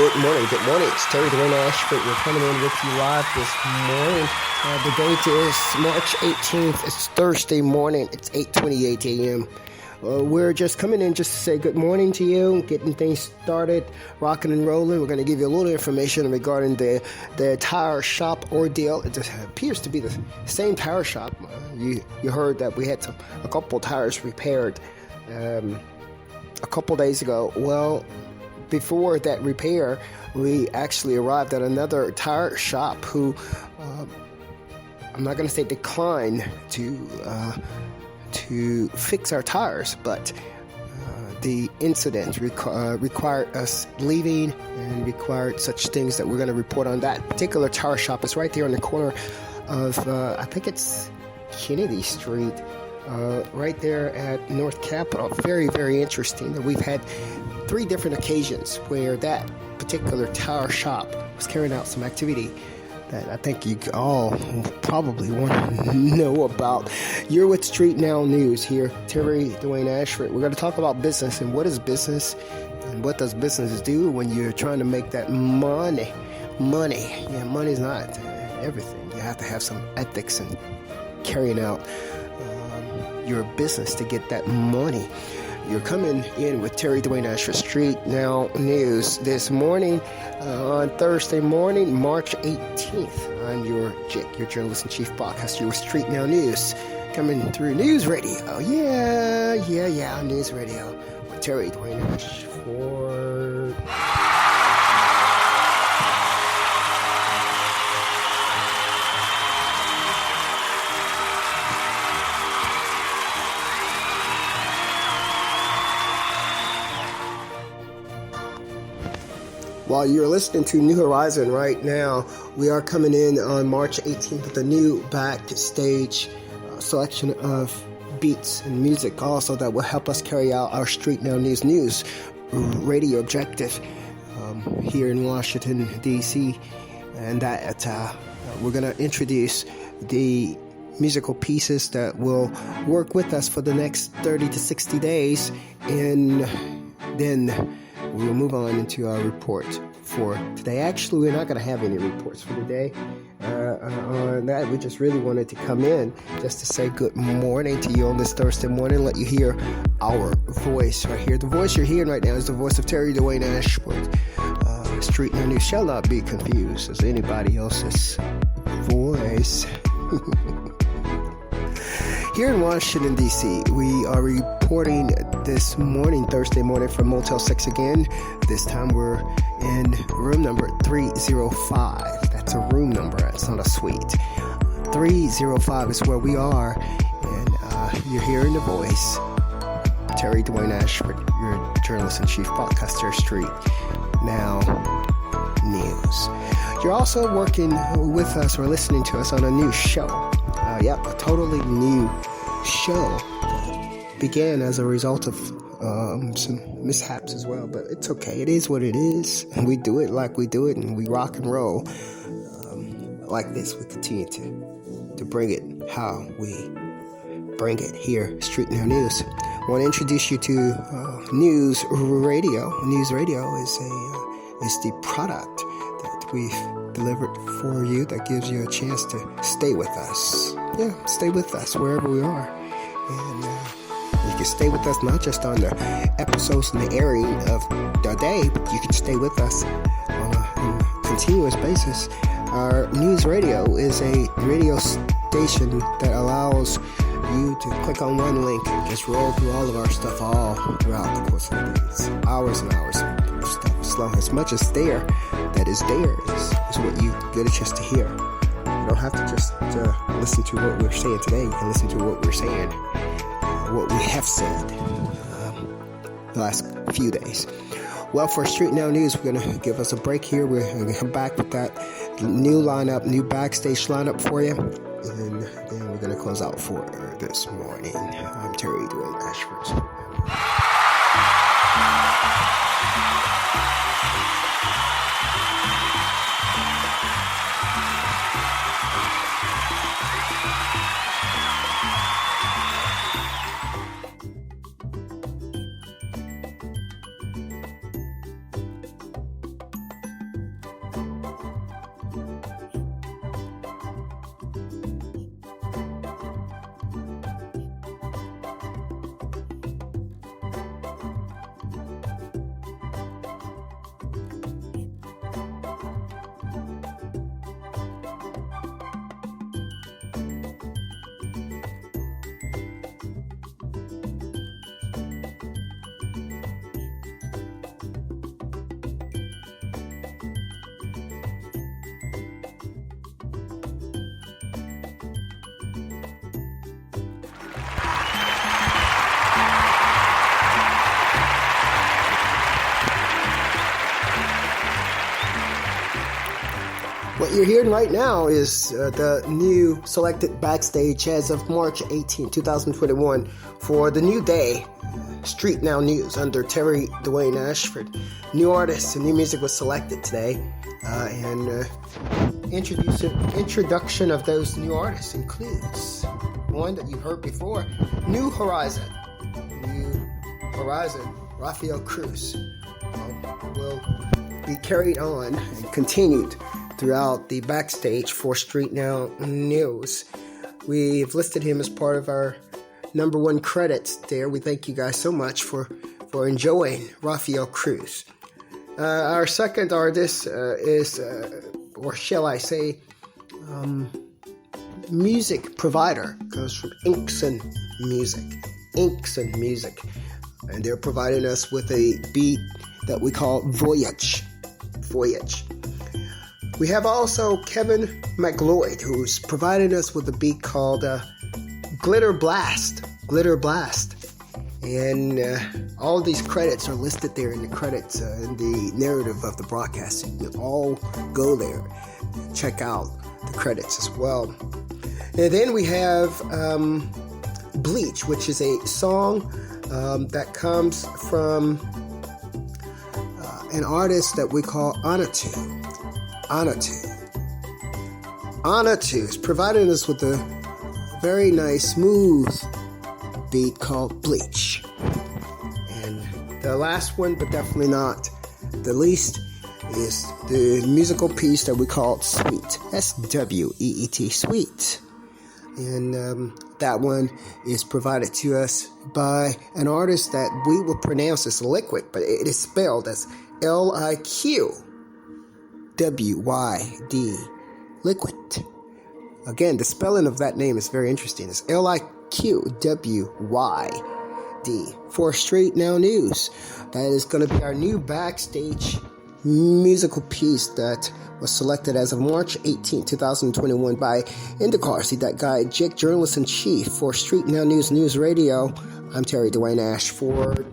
Good morning. It's Dwayne Ashford. We're coming in with you live this morning. The date is March 18th. It's Thursday morning. It's 8:28 a.m. We're just coming in just to say good morning to you, getting things started, rocking and rolling. We're going to give you a little information regarding the tire shop ordeal. It appears to be the same tire shop. You heard that we had a couple tires repaired a couple days ago. Well, before that repair, we actually arrived at another tire shop who, I'm not going to say declined to fix our tires, but the incident required us leaving and required such things that we're going to report on. That particular tire shop is right there on the corner of, I think it's Kennedy Street, right there at North Capitol. Very, very interesting. We've had 3 different occasions where that particular tire shop was carrying out some activity that I think you all probably want to know about. You're with Street Now News here, Dwayne Ashford. We're going to talk about business and what is business and what does business do when you're trying to make that money. Yeah, money's not everything. You have to have some ethics in carrying out your business to get that money. You're coming in with Dwayne Ashford, Street Now News this morning on Thursday morning, March 18th. I'm your journalist-in-chief broadcaster with Street Now News, coming through News Radio. Yeah, News Radio with Dwayne Ashford. While you're listening to New Horizon right now, we are coming in on March 18th with a new backstage selection of beats and music also that will help us carry out our Street Now News radio objective here in Washington, D.C. And that we're going to introduce the musical pieces that will work with us for the next 30 to 60 days, and then we will move on into our report for today. Actually, we're not going to have any reports for today on that. We just really wanted to come in just to say good morning to you on this Thursday morning, let you hear our voice right here. The voice you're hearing right now is the voice of Dwayne Ashford. Street Now News shall not be confused as anybody else's voice. Here in Washington, D.C., we are reporting this morning, Thursday morning, from Motel 6 again. This time we're in room number 305. That's a room number. That's not a suite. 305 is where we are, and you're hearing the voice. Dwayne Ashford, your journalist-in-chief broadcaster, Street Now News. You're also working with us or listening to us on a new show. A totally new show. Began as a result of some mishaps as well, but it's okay. It is what it is, and we do it like we do it, and we rock and roll like this. We continue to bring it how we bring it here, Street Now News. I want to introduce you to News Radio. News Radio is the product that we've delivered for you that gives you a chance to stay with us. Yeah, stay with us wherever we are. And you can stay with us not just on the episodes and the airing of the day, but you can stay with us on a continuous basis. Our News Radio is a radio station that allows you to click on one link and just roll through all of our stuff all throughout the course of the days. Hours and hours of stuff. As much as there that is there is what you get a chance to hear. You don't have to just listen to what we're saying today. You can listen to what we're saying, what we have said the last few days. Well, for Street Now News, we're going to give us a break here. We're going to come back with that new lineup, new backstage lineup for you. And then we're going to close out for this morning. I'm Dwayne Ashford. What you're hearing right now is the new selected backstage as of March 18, 2021 for the new day, Street Now News under Dwayne Ashford. New artists and new music was selected today, and introduction of those new artists includes one that you've heard before, New Horizon, Rafael Krux will be carried on and continued throughout the backstage for Street Now News. We've listed him as part of our number one credits there. We thank you guys so much for enjoying Rafael Krux. Our second artist is, or shall I say, music provider, comes from Inkson Music. And they're providing us with a beat that we call Voyage. We have also Kevin MacLeod, who's providing us with a beat called Glitter Blast. And all these credits are listed there in the credits, in the narrative of the broadcast. You can all go there and check out the credits as well. And then we have Bleach, which is a song that comes from an artist that we call Anatu. Anatu is providing us with a very nice, smooth beat called Bleach. And the last one, but definitely not the least, is the musical piece that we call Sweet. S-W-E-E-T, Sweet. And that one is provided to us by an artist that we will pronounce as LiQWYD, but it is spelled as LiQWYD, LiQWYD. Again, the spelling of that name is very interesting. It's LiQWYD for Street Now News. That is going to be our new backstage musical piece that was selected as of March 18, 2021 by Indacarseat, DatGuY, Jake, journalist-in-chief for Street Now News, News Radio. I'm Dwayne Ashford.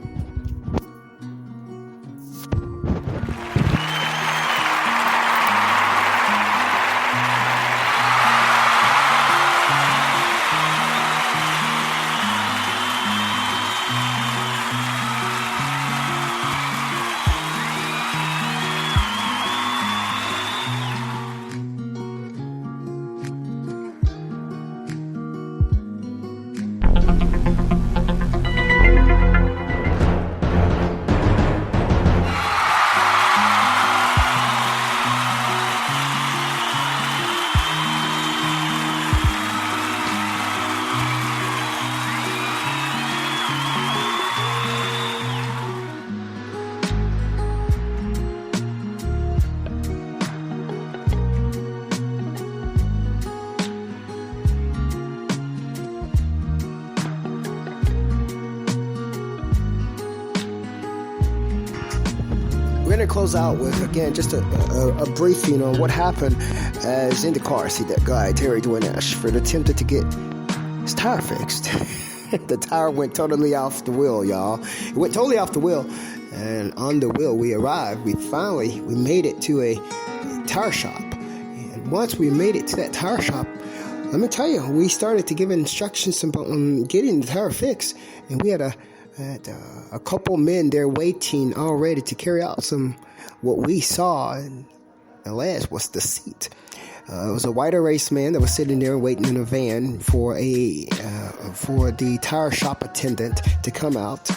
We're going to close out with, again, just a briefing on what happened as Indacarseat, DatGuY, Dwayne Ashford attempted to get his tire fixed. The tire went totally off the wheel, y'all. It went totally off the wheel. And on the wheel, we arrived. We made it to a tire shop. And once we made it to that tire shop, let me tell you, we started to give instructions about getting the tire fixed. And we had a couple men there waiting already to carry out what we saw, and the last was the seat. It was a white race man that was sitting there waiting in a van for the tire shop attendant to come out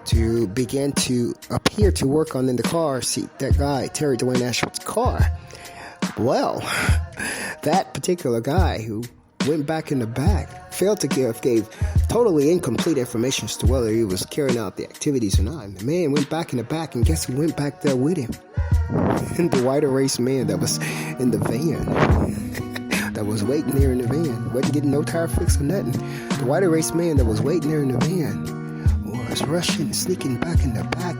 to begin to appear to work on in the car seat, that guy, Dwayne Ashford's car. Well, that particular guy who went back in the back failed to gave totally incomplete information as to whether he was carrying out the activities or not. And the man went back in the back, and guess who went back there with him? And the white race man that was in the van, that was waiting there in the van, wasn't getting no tire fix or nothing. The white race man that was waiting there in the van was rushing, sneaking back in the back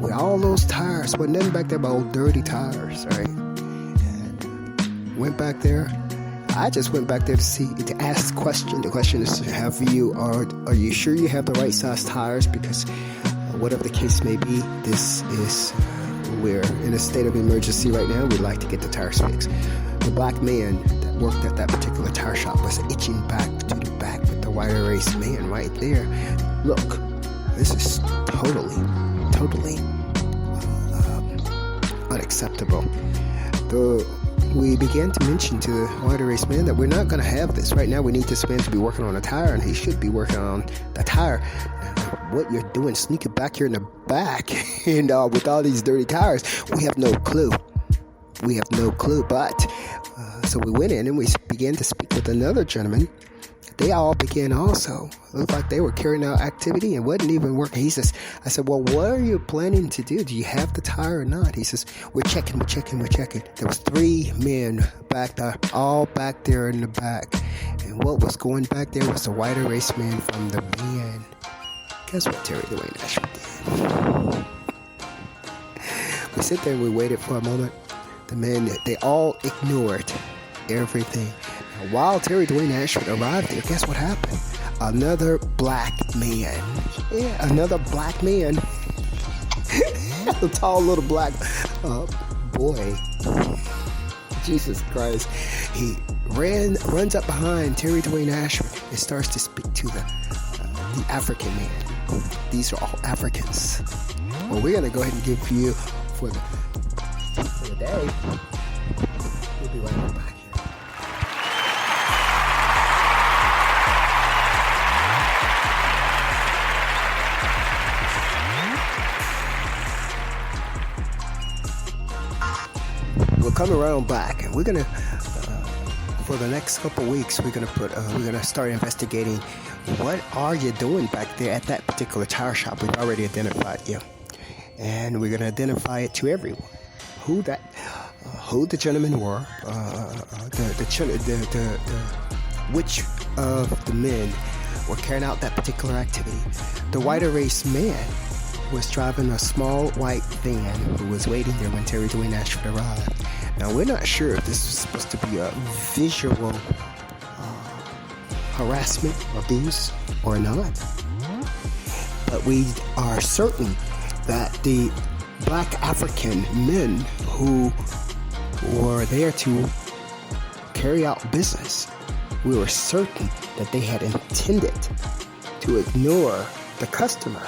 with all those tires. Wasn't nothing back there but old dirty tires, right? And went back there. I just went back there to ask the question. The question is, are you sure you have the right size tires? Because whatever the case may be, this is we're in a state of emergency right now. We'd like to get the tires fixed. The black man that worked at that particular tire shop was itching back to the back with the white erase man right there. Look, this is totally unacceptable. We began to mention to the white erase man that we're not going to have this. Right now, we need this man to be working on a tire, and he should be working on the tire. What you're doing, sneaking back here in the back, and with all these dirty tires, we have no clue. But so we went in and we began to speak with another gentleman. They all began also. Looked like they were carrying out activity and wasn't even working. I said, well, what are you planning to do? Do you have the tire or not? He says, we're checking. There was 3 men back there, all back there in the back. And what was going back there was the white erase man from the band. Guess what Dwayne Ashford did? We sit there and we waited for a moment. The men, they all ignored everything. Now, while Dwayne Ashford arrived there, guess what happened? Another black man. Yeah, another black man. A tall little black boy. Jesus Christ. He runs up behind Dwayne Ashford and starts to speak to the African man. These are all Africans. Well, we're going to go ahead and give you for the day. We'll be right back here. We'll come around back, and we're gonna for the next couple weeks we're gonna start investigating what are you doing back there at that particular tire shop. We've already identified you, and we're gonna identify it to everyone who the gentlemen were, which of the men were carrying out that particular activity. The white erase man was driving a small white van who was waiting there when Dwayne Ashford arrived. Now, we're not sure if this was supposed to be a visual harassment, abuse, or not. But we are certain that the black African men who were there to carry out business, we were certain that they had intended to ignore the customer's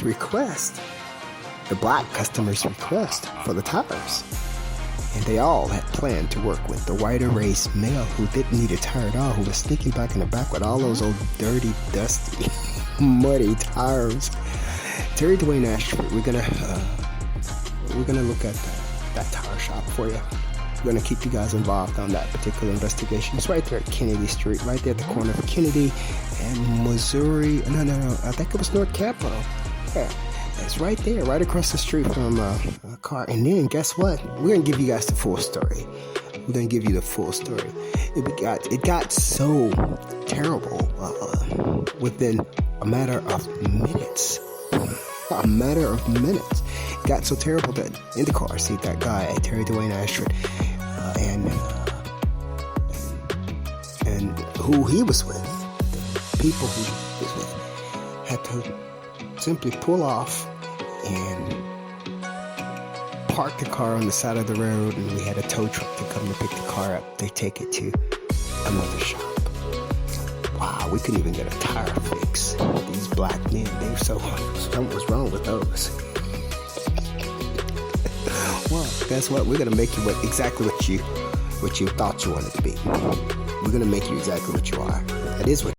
request, the black customer's request for the tires. And they all had planned to work with the white erase male who didn't need a tire at all, who was sneaking back in the back with all those old dirty, dusty, muddy tires. Dwayne Ashford, we're gonna look at that tire shop for you. We're gonna keep you guys involved on that particular investigation. It's right there at Kennedy Street, right there at the corner of Kennedy and Missouri. No, I think it was North Capitol. Yeah. It's right there, right across the street from a car. And then, guess what? We're going to give you guys the full story. We're going to give you the full story. It got so terrible within a matter of minutes. It got so terrible that Indacarseat, that guy, Dwayne Ashford, and who he was with, the people who he was with, had to simply pull off and park the car on the side of the road, and we had a tow truck to come to pick the car up. They take it to another shop. Wow, we couldn't even get a tire fix. These black men, something was wrong with those. Well, guess what? We're gonna make you exactly what you thought you wanted to be. We're gonna make you exactly what you are. That is what